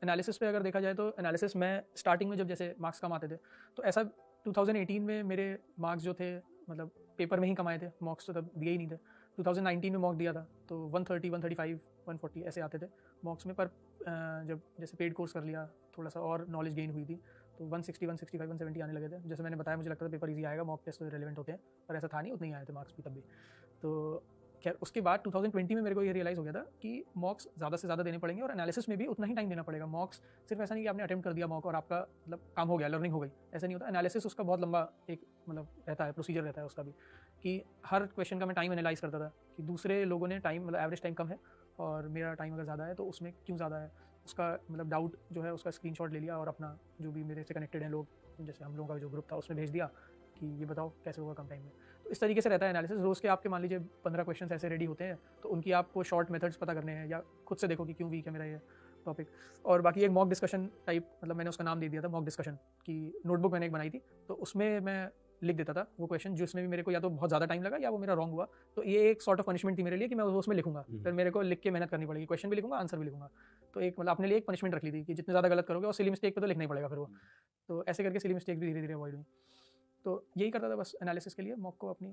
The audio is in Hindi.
एनालिसिस पे अगर देखा जाए तो एनालिसिस में स्टार्टिंग में जब जैसे मार्क्स कम आते थे तो ऐसा 2018 में मेरे मार्क्स जो थे मतलब पेपर में ही कमाए थे, मॉक्स तो तब दिए ही नहीं थे। 2019 में मॉक दिया था तो 130, 135, 140 ऐसे आते थे मॉक्स में, पर जब जैसे पेड कोर्स कर लिया थोड़ा सा और नॉलेज गेन हुई थी तो 160, 165, 170 आने लगे थे। जैसे मैंने बताया मुझे लगता था पेपर ईजी आएगा, मॉक टेस्ट तो रिलेवेंट होते हैं, पर ऐसा था नहीं, उतने ही आए थे मार्क्स भी तब भी। तो खैर उसके बाद 2020 में मेरे को ये रियलाइज़ हो गया था कि मॉक्स ज़्यादा से ज़्यादा देने पड़ेंगे और एनालिसिस में भी उतना ही टाइम देना पड़ेगा। मॉक्स सिर्फ ऐसा नहीं कि आपने अटेम्प्ट कर दिया मॉक और आपका मतलब काम हो गया, लर्निंग हो गई, ऐसा नहीं होता। एनालिसिस उसका बहुत लंबा एक मतलब रहता है, प्रोसीजर रहता है उसका भी, कि हर क्वेश्चन का मैं टाइम एनालाइज करता था कि दूसरे लोगों ने टाइम मतलब एवरेज टाइम कम है और मेरा टाइम अगर ज़्यादा है तो उसमें क्यों ज़्यादा है, उसका मतलब डाउट जो है उसका स्क्रीनशॉट ले लिया और अपना जो भी मेरे से कनेक्टेड हैं लोग, जैसे हम लोगों का जो ग्रुप था उसमें भेज दिया कि ये बताओ कैसे होगा कम टाइम में। तो इस तरीके से रहता है एनालिसिस। रोज़ के आपके मान लीजिए 15 क्वेश्चन ऐसे रेडी होते हैं तो उनकी आपको शॉर्ट मेथड्स पता करने हैं या खुद से देखो कि क्यों वीक है मेरा ये टॉपिक। और बाकी एक मॉक डिस्कशन टाइप, मतलब मैंने उसका नाम दे दिया था मॉक डिस्कशन, कि नोटबुक मैंने एक बनाई थी तो उसमें मैं लिख देता था वो क्वेश्चन जिसमें भी मेरे को या तो बहुत ज़्यादा टाइम लगा या वो मेरा रॉन्ग हुआ, तो ये एक सॉर्ट ऑफ पनिशमेंट थी मेरे लिए कि मैं वो उसमें लिखूंगा, फिर मेरे को लिख के मेहनत करनी पड़ेगी, क्वेश्चन भी लिखूंगा आंसर भी लिखूंगा। तो एक मतलब अपने लिए एक पनिशमेंट रख ली थी कि जितने ज़्यादा गलत करोगे और सिली मिस्टेक पे तो लिखना ही पड़ेगा फिर वो। तो ऐसे करके सिली मिस्टेक भी धीरे धीरे अवॉइड हुई। तो यही करता था बस एनालिसिस के लिए मॉक को अपनी